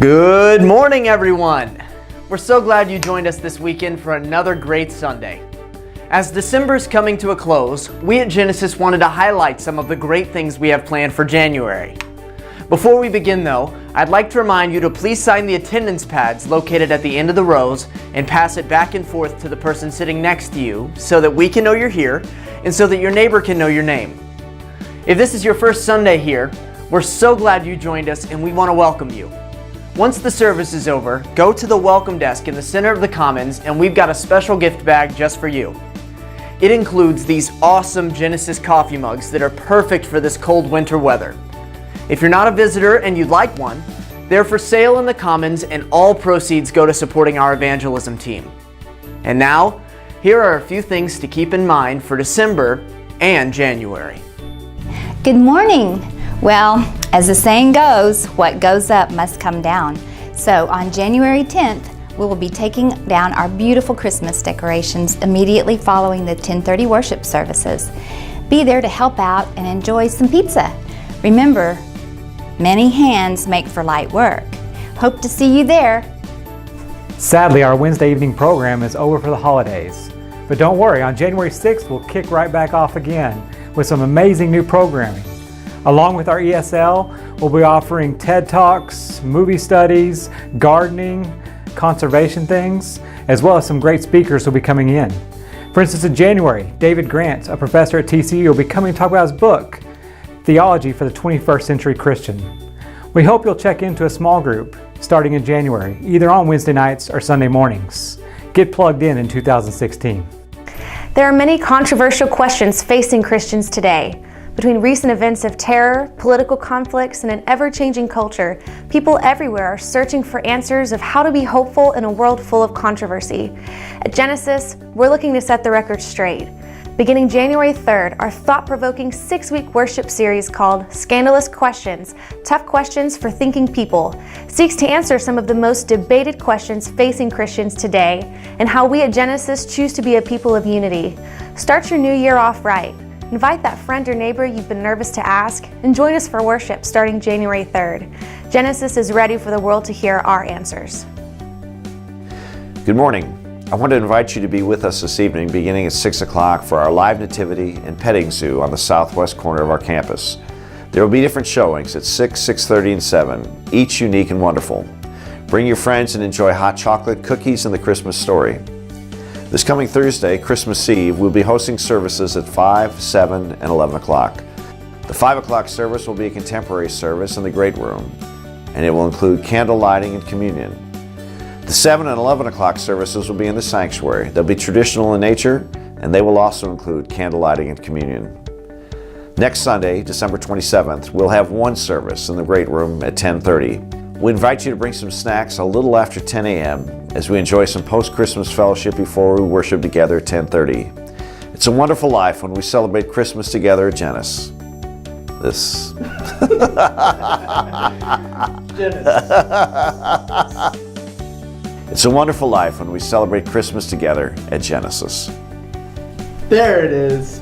Good morning, everyone. We're so glad you joined us this weekend for another great Sunday. As December's coming to a close, we at Genesis wanted to highlight some of the great things we have planned for January. Before we begin though, I'd like to remind you to please sign the attendance pads located at the end of the rows and pass it back and forth to the person sitting next to you so that we can know you're here and so that your neighbor can know your name. If this is your first Sunday here, we're so glad you joined us and we want to welcome you. Once the service is over, go to the welcome desk in the center of the Commons and we've got a special gift bag just for you. It includes these awesome Genesis coffee mugs that are perfect for this cold winter weather. If you're not a visitor and you'd like one, they're for sale in the Commons and all proceeds go to supporting our evangelism team. And now, here are a few things to keep in mind for December and January. Good morning. Well, as the saying goes, what goes up must come down. So on January 10th, we will be taking down our beautiful Christmas decorations immediately following the 10:30 worship services. Be there to help out and enjoy some pizza. Remember, many hands make for light work. Hope to see you there. Sadly, our Wednesday evening program is over for the holidays. But don't worry, on January 6th, we'll kick right back off again with some amazing new programming. Along with our ESL, we'll be offering TED Talks, movie studies, gardening, conservation things, as well as some great speakers will be coming in. For instance, in January, David Grant, a professor at TCU, will be coming to talk about his book, Theology for the 21st Century Christian. We hope you'll check into a small group starting in January, either on Wednesday nights or Sunday mornings. Get plugged in 2016. There are many controversial questions facing Christians today. Between recent events of terror, political conflicts, and an ever-changing culture, people everywhere are searching for answers of how to be hopeful in a world full of controversy. At Genesis, we're looking to set the record straight. Beginning January 3rd, our thought-provoking 6-week worship series called Scandalous Questions, Tough Questions for Thinking People, seeks to answer some of the most debated questions facing Christians today and how we at Genesis choose to be a people of unity. Start your new year off right. Invite that friend or neighbor you've been nervous to ask and join us for worship starting January 3rd. Genesis is ready for the world to hear our answers. Good morning. I want to invite you to be with us this evening beginning at 6 o'clock for our live nativity and petting zoo on the southwest corner of our campus. There will be different showings at 6, 6:30, and 7, each unique and wonderful. Bring your friends and enjoy hot chocolate, cookies, and the Christmas story. This coming Thursday, Christmas Eve, we'll be hosting services at 5, 7, and 11 o'clock. The 5 o'clock service will be a contemporary service in the Great Room, and it will include candle lighting and communion. The 7 and 11 o'clock services will be in the sanctuary. They'll be traditional in nature, and they will also include candle lighting and communion. Next Sunday, December 27th, we'll have one service in the Great Room at 10:30. We invite you to bring some snacks a little after 10 a.m. as we enjoy some post-Christmas fellowship before we worship together at 10:30. It's a wonderful life when we celebrate Christmas together at Genesis. It's a wonderful life when we celebrate Christmas together at Genesis. There it is.